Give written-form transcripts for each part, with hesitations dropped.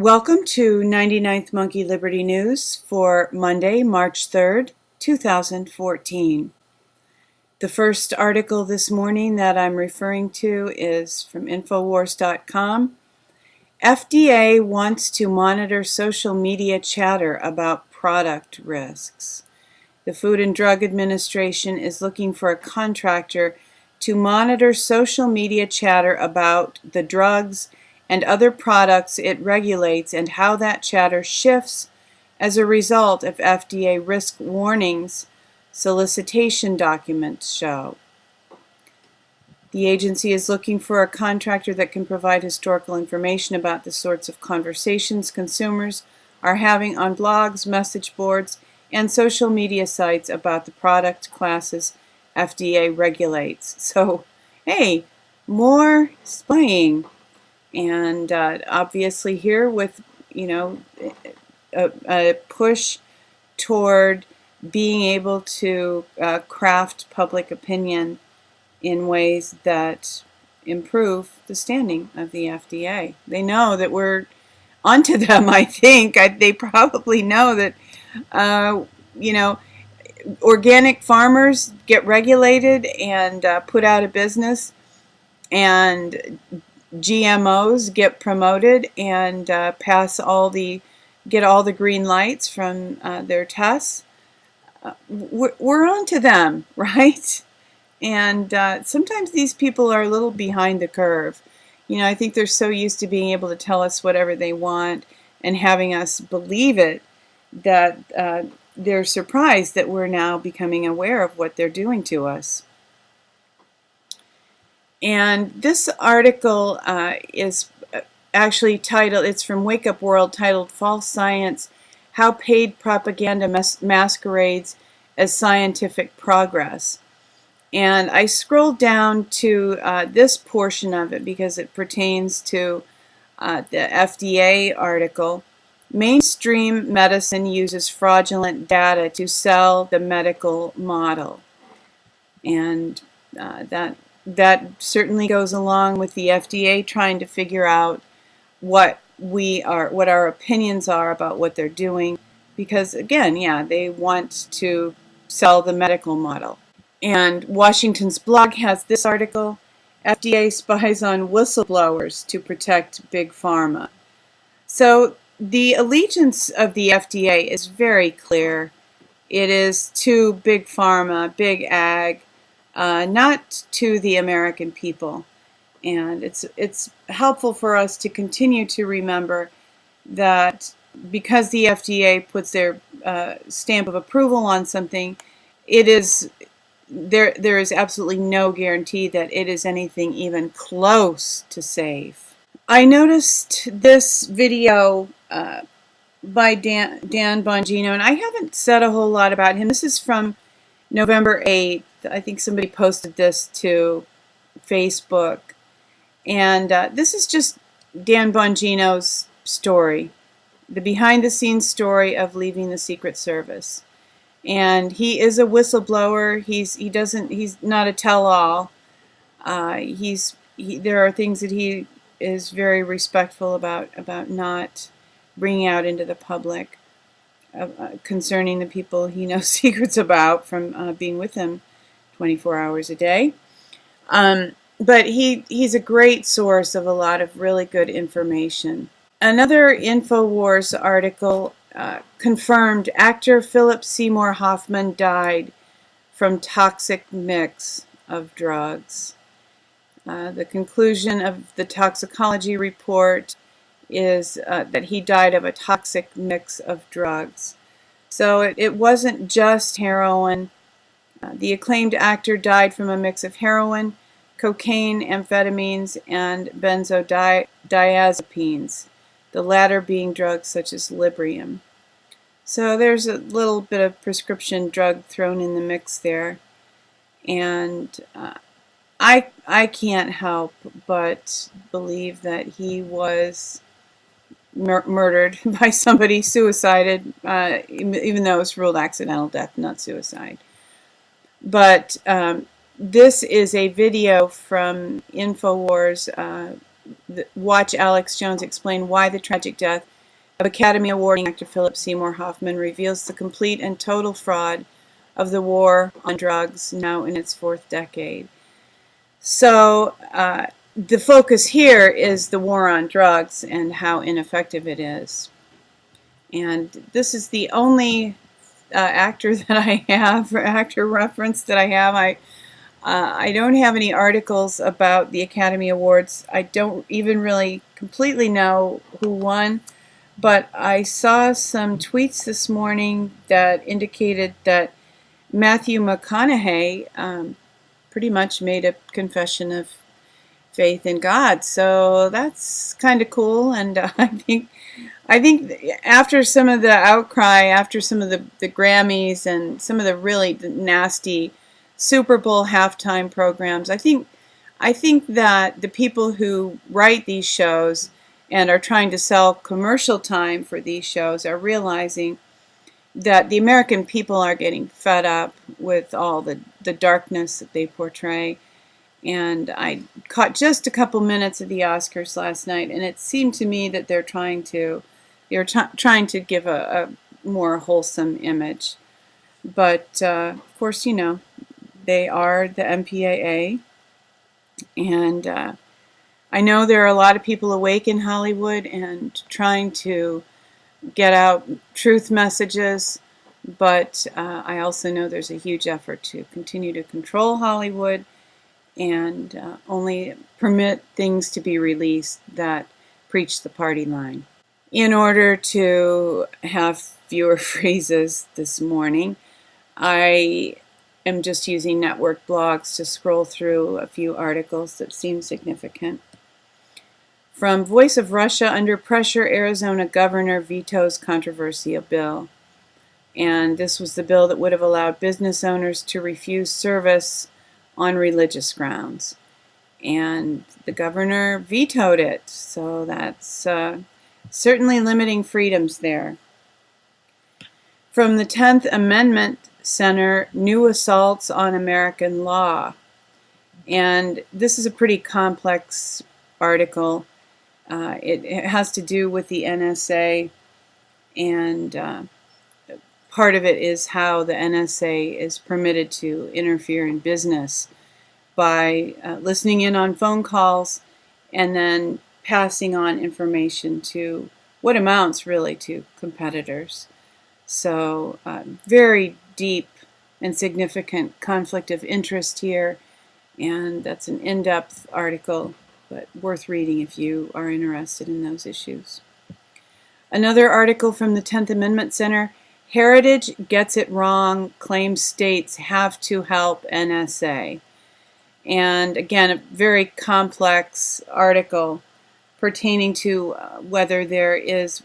Welcome to 99th Monkey Liberty News for Monday, March 3rd, 2014. The first article this morning that I'm referring to is from Infowars.com. FDA wants to monitor social media chatter about product risks. The Food and Drug Administration is looking for a contractor to monitor social media chatter about the drugs and other products it regulates and how that chatter shifts as a result of FDA risk warnings solicitation documents show. The agency is looking for a contractor that can provide historical information about the sorts of conversations consumers are having on blogs, message boards, and social media sites about the product classes FDA regulates. So, hey, more spying. And obviously here with, a push toward being able to craft public opinion in ways that improve the standing of the FDA. They know that we're onto them, I think. They probably know that, organic farmers get regulated and put out of business, and GMOs get promoted and get all the green lights from their tests. We're on to them, right? And sometimes these people are a little behind the curve. I think they're so used to being able to tell us whatever they want and having us believe it that they're surprised that we're now becoming aware of what they're doing to us. And this article is actually titled, it's from Wake Up World, titled False Science, How Paid Propaganda Masquerades as Scientific Progress. And I scrolled down to this portion of it because it pertains to the FDA article. Mainstream medicine uses fraudulent data to sell the medical model. And that certainly goes along with the FDA trying to figure out what our opinions are about what they're doing, because again, they want to sell the medical model. And Washington's blog has this article: FDA spies on whistleblowers to protect Big Pharma. So the allegiance of the FDA is very clear. It is to Big Pharma, Big Ag, not to the American people. And it's helpful for us to continue to remember that because the FDA puts their stamp of approval on something, there is absolutely no guarantee that it is anything even close to safe. I noticed this video by Dan Bongino, and I haven't said a whole lot about him. This is from November 8th. I think somebody posted this to Facebook. And this is just Dan Bongino's story, the behind-the-scenes story of leaving the Secret Service. And he is a whistleblower. He's not a tell-all. There are things that he is very respectful about not bringing out into the public concerning the people he knows secrets about from being with him 24 hours a day. But he's a great source of a lot of really good information. Another Infowars article confirmed actor Philip Seymour Hoffman died from toxic mix of drugs. The conclusion of the toxicology report is that he died of a toxic mix of drugs. So it wasn't just heroin. The acclaimed actor died from a mix of heroin, cocaine, amphetamines, and benzodiazepines, the latter being drugs such as Librium. So there's a little bit of prescription drug thrown in the mix there. And I can't help but believe that he was murdered by somebody, suicided, even though it was ruled accidental death, not suicide. But this is a video from Infowars. Watch Alex Jones explain why the tragic death of Academy Award actor Philip Seymour Hoffman reveals the complete and total fraud of the war on drugs, now in its 4th decade. So the focus here is the war on drugs and how ineffective it is. And this is the only actor that I have, or actor reference that I have. I don't have any articles about the Academy Awards. I don't even really completely know who won, but I saw some tweets this morning that indicated that Matthew McConaughey pretty much made a confession of faith in God. So that's kind of cool, and I think after some of the outcry, after some of the Grammys and some of the really nasty Super Bowl halftime programs, I think that the people who write these shows and are trying to sell commercial time for these shows are realizing that the American people are getting fed up with all the darkness that they portray. And I caught just a couple minutes of the Oscars last night, and it seemed to me that they're trying to give a more wholesome image. But of course, you know, they are the MPAA, and I know there are a lot of people awake in Hollywood and trying to get out truth messages, but I also know there's a huge effort to continue to control Hollywood and only permit things to be released that preach the party line. In order to have fewer phrases this morning, I am just using network blogs to scroll through a few articles that seem significant. From Voice of Russia, under pressure, Arizona governor vetoes controversial bill. And this was the bill that would have allowed business owners to refuse service on religious grounds. And the governor vetoed it, so that's certainly limiting freedoms there. From the 10th Amendment Center, new assaults on American law. And this is a pretty complex article. It has to do with the NSA, and part of it is how the NSA is permitted to interfere in business by listening in on phone calls and then passing on information to what amounts really to competitors. So very deep and significant conflict of interest here, and that's an in-depth article, but worth reading if you are interested in those issues. Another article from the 10th Amendment Center, Heritage gets it wrong, claims states have to help NSA. And again, a very complex article pertaining to whether there's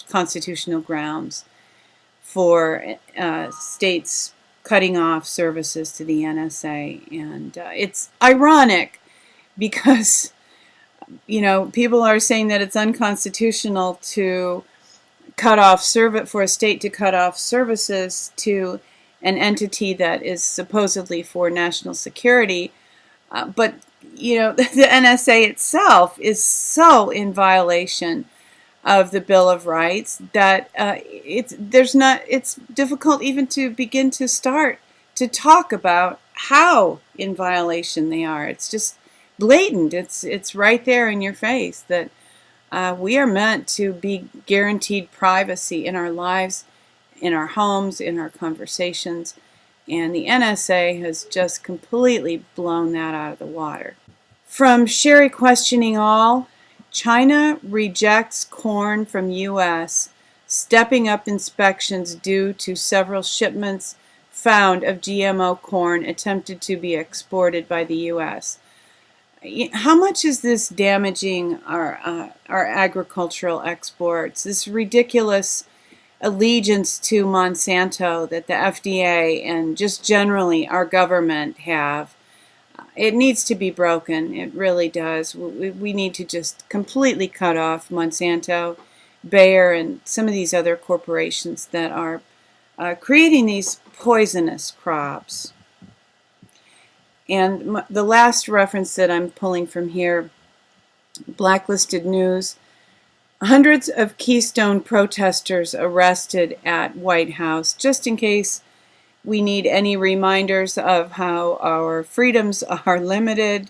constitutional grounds for states cutting off services to the NSA. And it's ironic because, you know, people are saying that it's unconstitutional to cut off for a state to cut off services to an entity that is supposedly for national security, but you know, the NSA itself is so in violation of the Bill of Rights that it's difficult even to begin to start to talk about how in violation they are. It's just blatant. It's right there in your face that we are meant to be guaranteed privacy in our lives, in our homes, in our conversations, and the NSA has just completely blown that out of the water. From Sherry Questioning All, China rejects corn from U.S., stepping up inspections due to several shipments found of GMO corn attempted to be exported by the U.S. How much is this damaging our agricultural exports? This ridiculous allegiance to Monsanto that the FDA and just generally our government have. It needs to be broken. It really does. We need to just completely cut off Monsanto, Bayer, and some of these other corporations that are creating these poisonous crops. And the last reference that I'm pulling from here, Blacklisted News, Hundreds of Keystone protesters arrested at Whitehouse, just in case we need any reminders of how our freedoms are limited.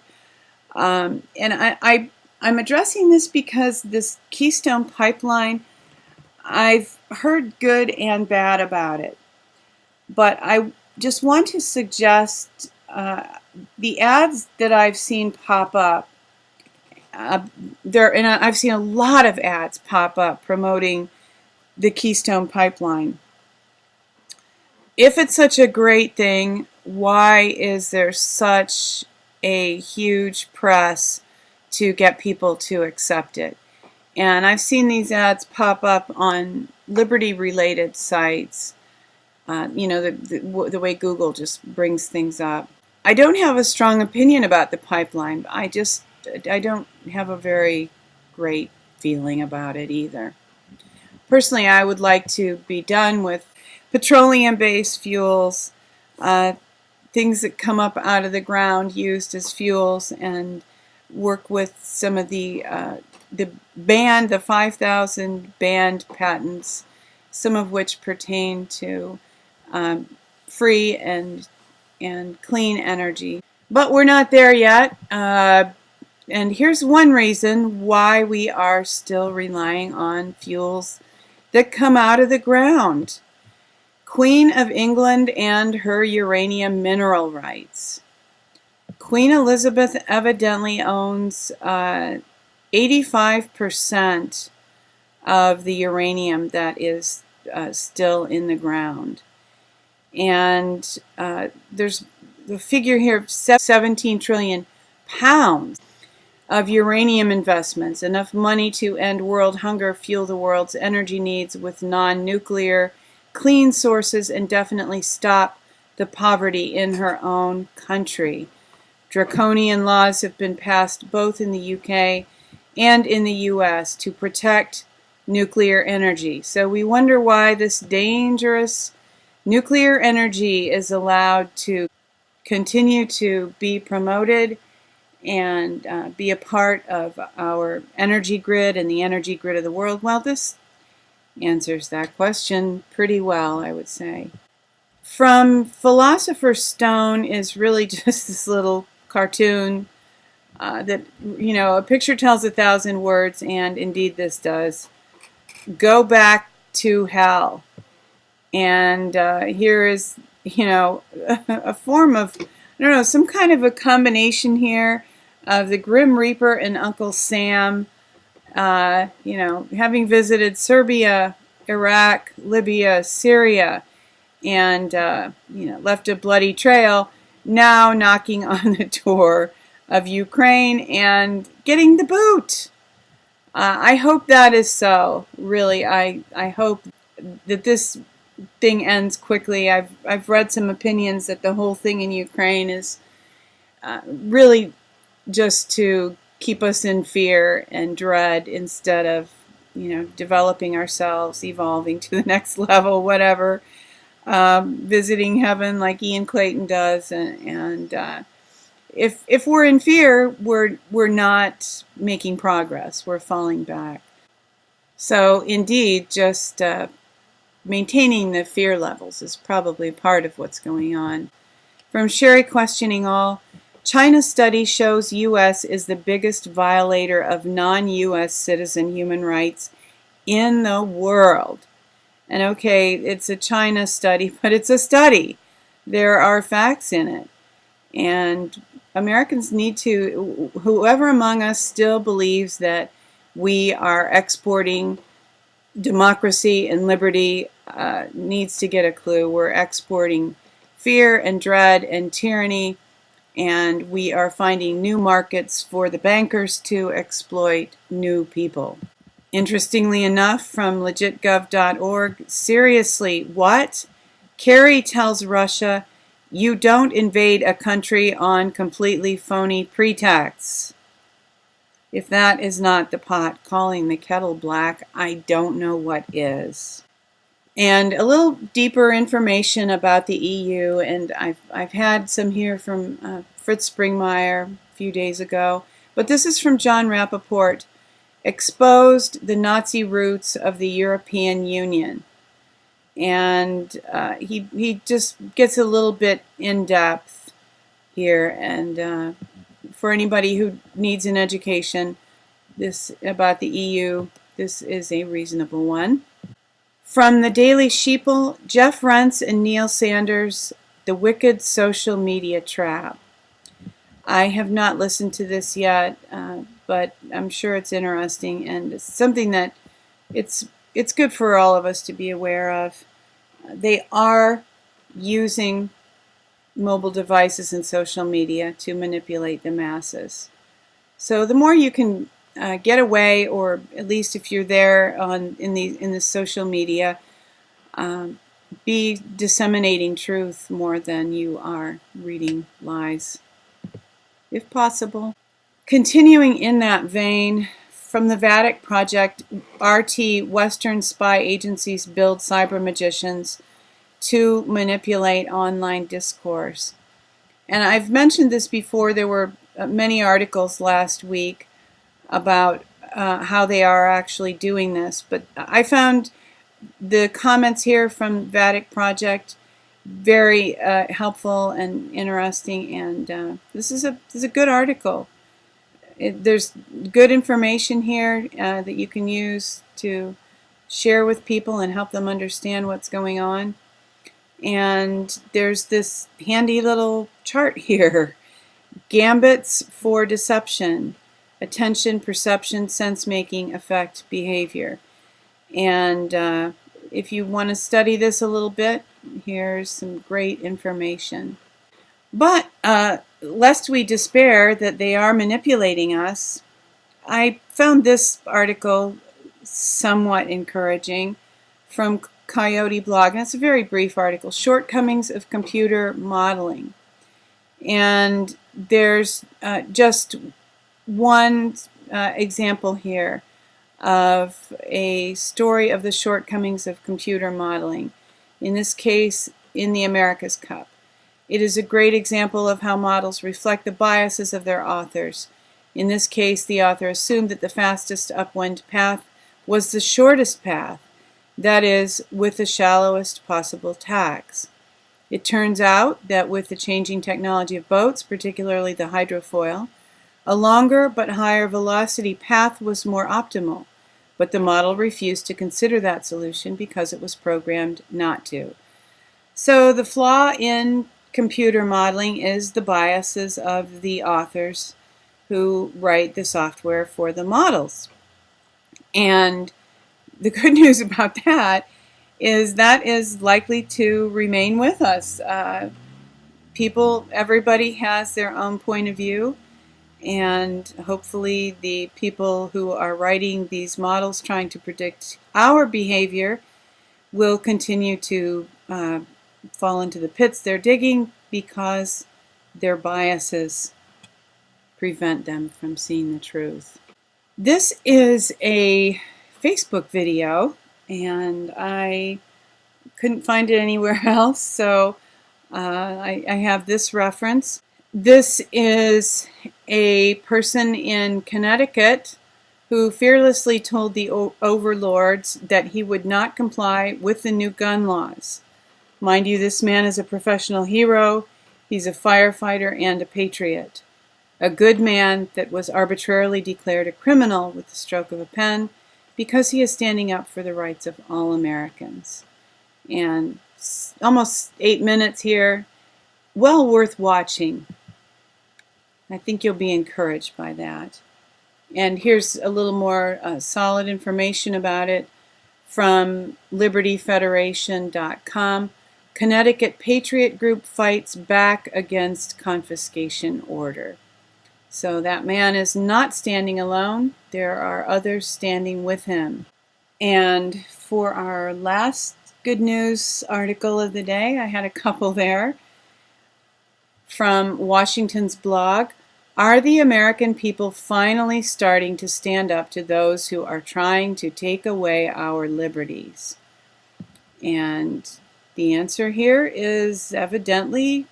I'm addressing this because this Keystone pipeline, I've heard good and bad about it. But I just want to suggest the ads that I've seen pop up. I've seen a lot of ads pop up promoting the Keystone pipeline. If it's such a great thing, why is there such a huge press to get people to accept it? And I've seen these ads pop up on liberty-related sites. The way Google just brings things up. I don't have a strong opinion about the pipeline. I don't have a very great feeling about it either. Personally, I would like to be done with petroleum-based fuels, things that come up out of the ground used as fuels, and work with some of the 5,000 banned patents, some of which pertain to free and clean energy. But we're not there yet. And here's one reason why we are still relying on fuels that come out of the ground. Queen of England and her uranium mineral rights. Queen Elizabeth evidently owns 85% of the uranium that is still in the ground. And there's the figure here of 17 trillion pounds of uranium investments, enough money to end world hunger, fuel the world's energy needs with non-nuclear, clean sources, and definitely stop the poverty in her own country. Draconian laws have been passed both in the UK and in the US to protect nuclear energy. So we wonder why this dangerous nuclear energy is allowed to continue to be promoted and be a part of our energy grid and the energy grid of the world. Well, this answers that question pretty well, I would say. From Philosopher's Stone is really just this little cartoon that, a picture tells 1,000 words, and indeed this does. Go back to hell. And here is, a form of, some kind of a combination here of the Grim Reaper and Uncle Sam, having visited Serbia, Iraq, Libya, Syria, and, left a bloody trail, now knocking on the door of Ukraine and getting the boot. I hope that is so, really. I hope that this thing ends quickly. I've read some opinions that the whole thing in Ukraine is really just to keep us in fear and dread instead of, developing ourselves, evolving to the next level, whatever, visiting heaven like Ian Clayton does, and if we're in fear, we're not making progress. We're falling back. So indeed, just maintaining the fear levels is probably part of what's going on. From Sherry Questioning All, China study shows U.S. is the biggest violator of non-U.S. citizen human rights in the world. And okay, it's a China study, but it's a study. There are facts in it. And Americans need to, whoever among us still believes that we are exporting democracy and liberty, needs to get a clue. We're exporting fear and dread and tyranny, and we are finding new markets for the bankers to exploit new people. Interestingly enough, from legitgov.org, seriously, what? Kerry tells Russia, you don't invade a country on completely phony pretexts. If that is not the pot calling the kettle black, I don't know what is. And a little deeper information about the EU, and I've had some here from Fritz Springmeier a few days ago, but this is from John Rappaport. exposed the Nazi roots of the European Union. And he just gets a little bit in depth here, and for anybody who needs an education this about the EU, this is a reasonable one. From the Daily Sheeple, Jeff Rense and Neil Sanders, The Wicked Social Media Trap. I have not listened to this yet, but I'm sure it's interesting, and it's something that it's good for all of us to be aware of. They are using mobile devices and social media to manipulate the masses. So the more you can get away, or at least if you're there in the social media, be disseminating truth more than you are reading lies, if possible. Continuing in that vein, from the Vetoes Project, RT, Western spy agencies build cyber magicians to manipulate online discourse. And I've mentioned this before. There were many articles last week about how they are actually doing this, but I found the comments here from Vetoes Project very helpful and interesting, and this is a good article. There's good information here that you can use to share with people and help them understand what's going on. And there's this handy little chart here. Gambits for deception: attention, perception, sense-making, affect, behavior. And if you want to study this a little bit, here's some great information. But lest we despair that they are manipulating us, I found this article somewhat encouraging from Coyote blog, and it's a very brief article, Shortcomings of Computer Modeling. And there's just one example here of a story of the shortcomings of computer modeling, in this case in the America's Cup. It is a great example of how models reflect the biases of their authors. In this case, the author assumed that the fastest upwind path was the shortest path, that is, with the shallowest possible tags. It turns out that with the changing technology of boats, particularly the hydrofoil, a longer but higher velocity path was more optimal, but the model refused to consider that solution because it was programmed not to. So the flaw in computer modeling is the biases of the authors who write the software for the models. And the good news about that is likely to remain with us. Everybody has their own point of view, and hopefully the people who are writing these models trying to predict our behavior will continue to fall into the pits they're digging because their biases prevent them from seeing the truth. This is a Facebook video, and I couldn't find it anywhere else, so I have this reference. This is a person in Connecticut who fearlessly told the overlords that he would not comply with the new gun laws. Mind you, this man is a professional hero. He's a firefighter and a patriot. A good man that was arbitrarily declared a criminal with the stroke of a pen because he is standing up for the rights of all Americans. And almost 8 minutes here, well worth watching. I think you'll be encouraged by that. And here's a little more solid information about it from libertyfederation.com. Connecticut Patriot group fights back against confiscation order. So that man is not standing alone. There are others standing with him. And for our last good news article of the day, I had a couple there. From Washington's blog, are the American people finally starting to stand up to those who are trying to take away our liberties? And the answer here is evidently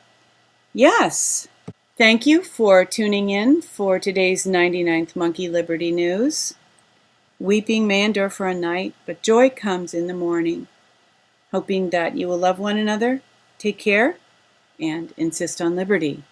yes. Thank you for tuning in for today's 99th Monkey Liberty News. Weeping may endure for a night, but joy comes in the morning. Hoping that you will love one another, take care, and insist on liberty.